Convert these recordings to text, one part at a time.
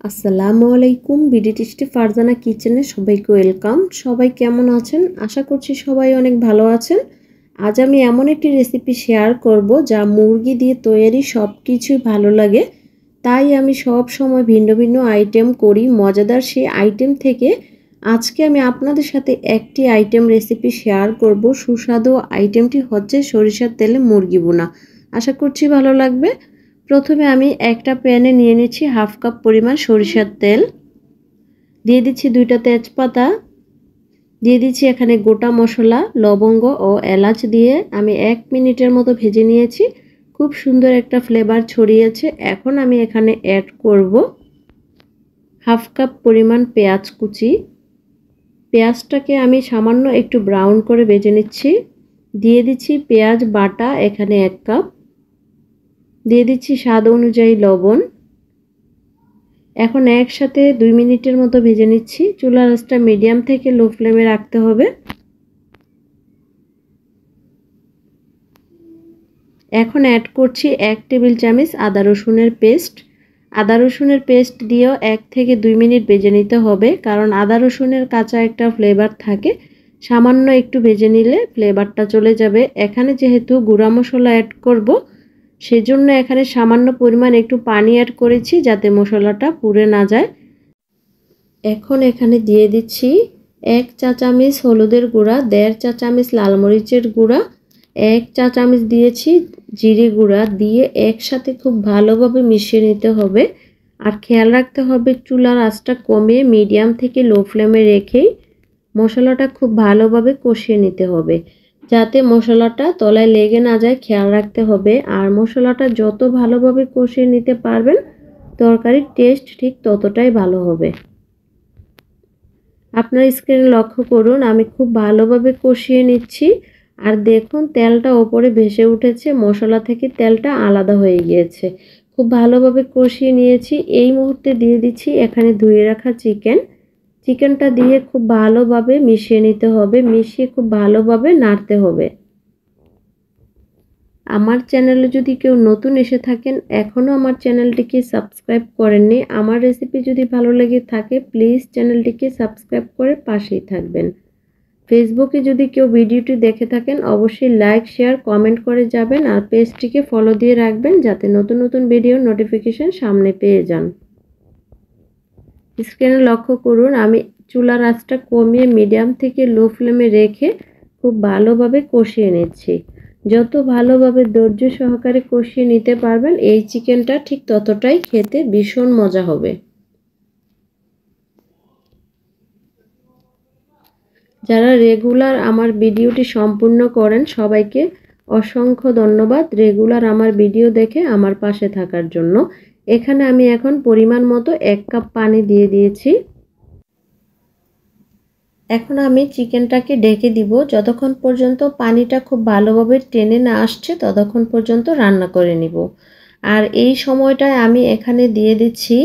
আসসালামু আলাইকুম। BD tasty Farzana কিচেনে সবাইকে ওয়েলকাম। সবাই কেমন আছেন? আশা করছি সবাই অনেক ভালো আছেন। আজ আমি এমন একটি রেসিপি শেয়ার করব যা মুরগি দিয়ে তৈরি সব কিছুই ভালো লাগে। তাই আমি সব সময় ভিন্ন ভিন্ন আইটেম করি। মজাদার সেই আইটেম থেকে আজকে আমি আপনাদের সাথে একটি আইটেম রেসিপি শেয়ার করব। সুস্বাদু আইটেমটি হচ্ছে সরিষার তেলে মুরগি ভুনা। আশা করছি ভালো লাগবে। প্রথমে আমি একটা প্যানে নিয়ে নিচ্ছি হাফ কাপ পরিমাণ সরিষার তেল, দিয়ে দিচ্ছি 2টা তেজপাতা, দিয়ে দিচ্ছি এখানে গোটা মশলা লবঙ্গ ও এলাচ দিয়ে আমি 1 মিনিটের মতো ভেজে নিয়েছি। খুব সুন্দর একটা ফ্লেভার ছড়িয়েছে। এখন আমি এখানে অ্যাড করব হাফ কাপ পরিমাণ পেঁয়াজ কুচি। পেঁয়াজটাকে আমি সামান্য একটু ব্রাউন করে ভেজে নিচ্ছি। দিয়ে দিচ্ছি পেঁয়াজ বাটা এখানে 1 কাপ, দিয়ে দিচ্ছি স্বাদ অনুযায়ী লবণ। এখন একসাথে 2 মিনিটের মতো ভেজে নিচ্ছি। চুলার আঁচটা মিডিয়াম থেকে লো ফ্লেমে রাখতে হবে। এখন অ্যাড করছি 1 টেবিল চামচ আদা রসুনের পেস্ট। আদা রসুনের পেস্ট দিয়েও 1 থেকে 2 মিনিট ভেজে নিতে হবে, কারণ আদা রসুনের কাঁচা একটা ফ্লেভার থাকে। সামান্য একটু ভেজে নিলে ফ্লেভারটা চলে যাবে। এখানে যেহেতু গুঁড়া মশলা অ্যাড করব, সেজন্য এখানে সামান্য পরিমাণ একটু পানি অ্যাড করেছি যাতে মশলাটা পুড়ে না যায়। এখন এখানে দিয়ে দিচ্ছি 1 চা চামচ হলুদের গুঁড়া, 1.5 চা চামচ লাল মরিচের গুঁড়া, 1 চা চামচ দিয়েছি জিরে গুঁড়া দিয়ে একসাথে খুব ভালোভাবে মিশিয়ে নিতে হবে। আর খেয়াল রাখতে হবে চুলার আঁচটা কমিয়ে মিডিয়াম থেকে লো ফ্লেমে রেখেই মশলাটা খুব ভালোভাবে কষিয়ে নিতে হবে, যাতে মশলাটা তলায় লেগে না যায় খেয়াল রাখতে হবে। আর মশলাটা যত ভালোভাবে কষিয়ে নিতে পারবেন তরকারির টেস্ট ঠিক ততটাই ভালো হবে। আপনার স্ক্রিনে লক্ষ্য করুন আমি খুব ভালোভাবে কষিয়ে নিচ্ছি। আর দেখুন তেলটা ওপরে ভেসে উঠেছে, মশলা থেকে তেলটা আলাদা হয়ে গিয়েছে। খুব ভালোভাবে কষিয়ে নিয়েছি। এই মুহূর্তে দিয়ে দিচ্ছি এখানে ধুয়ে রাখা চিকেনটা দিয়ে খুব ভালোভাবে মিশিয়ে নিতে হবে, মিশিয়ে খুব ভালোভাবে নাড়তে হবে। আমার চ্যানেলে যদি কেউ নতুন এসে থাকেন, এখনও আমার চ্যানেলটিকে সাবস্ক্রাইব করেননি, আমার রেসিপি যদি ভালো লেগে থাকে প্লিজ চ্যানেলটিকে সাবস্ক্রাইব করে পাশেই থাকবেন। ফেসবুকে যদি কেউ ভিডিওটি দেখে থাকেন অবশ্যই লাইক শেয়ার কমেন্ট করে যাবেন, আর পেজটিকে ফলো দিয়ে রাখবেন যাতে নতুন নতুন ভিডিওর নোটিফিকেশন সামনে পেয়ে যান। স্ক্রিনে লক্ষ্য করুন আমি চুলার আঁচটা কমিয়ে মিডিয়াম থেকে লো ফ্লেমে রেখে খুব ভালোভাবে কষিয়ে নিচ্ছি। যত ভালোভাবে ধৈর্য সহকারে কষিয়ে নিতে পারবেন এই চিকেনটা ঠিক ততটাই খেতে ভীষণ মজা হবে। যারা রেগুলার আমার ভিডিওটি সম্পূর্ণ করেন সবাইকে অসংখ্য ধন্যবাদ রেগুলার আমার ভিডিও দেখে আমার পাশে থাকার জন্য। এখানে আমি এখন পরিমাণ মতো 1 কাপ পানি দিয়ে দিয়েছি। এখন আমি চিকেনটাকে ঢেকে দিব যতক্ষণ পর্যন্ত পানিটা খুব ভালোভাবে টেনে না আসছে ততক্ষণ পর্যন্ত রান্না করে নিব। আর এই সময়টায় আমি এখানে দিয়ে দিচ্ছি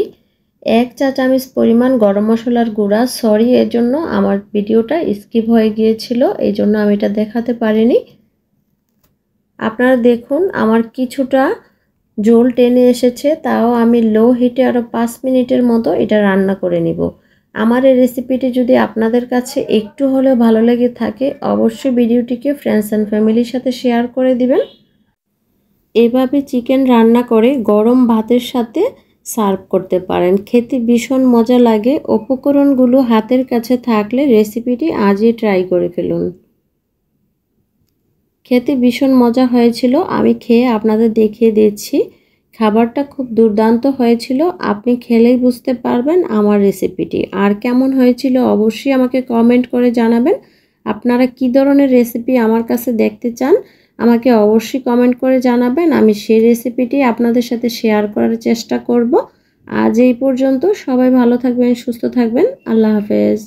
1 চা চামচ পরিমাণ গরম মশলার গুঁড়া। সরি এর জন্য আমার ভিডিওটা স্কিপ হয়ে গিয়েছিল, এই জন্য আমি এটা দেখাতে পারিনি। আপনারা দেখুন আমার কিছুটা ঝোল টেনে এসেছে, তাও আমি লো হিটে আরও 5 মিনিটের মতো এটা রান্না করে নিব। আমার এই রেসিপিটি যদি আপনাদের কাছে একটু হলেও ভালো লেগে থাকে অবশ্যই ভিডিওটিকে ফ্রেন্ডস অ্যান্ড ফ্যামিলির সাথে শেয়ার করে দিবেন। এভাবে চিকেন রান্না করে গরম ভাতের সাথে সার্ভ করতে পারেন, খেতে ভীষণ মজা লাগে। উপকরণগুলো হাতের কাছে থাকলে রেসিপিটি আজই ট্রাই করে ফেলুন। খেতে ভীষণ মজা হয়েছিল, আমি খেয়ে আপনাদের দেখিয়ে দিচ্ছি। খাবারটা খুব দুর্দান্ত হয়েছিল, আপনি খেলেই বুঝতে পারবেন আমার রেসিপিটি। আর কেমন হয়েছিল অবশ্যই আমাকে কমেন্ট করে জানাবেন। আপনারা কী ধরনের রেসিপি আমার কাছে দেখতে চান আমাকে অবশ্যই কমেন্ট করে জানাবেন, আমি সেই রেসিপিটি আপনাদের সাথে শেয়ার করার চেষ্টা করব। আজ এই পর্যন্ত, সবাই ভালো থাকবেন সুস্থ থাকবেন, আল্লাহ হাফেজ।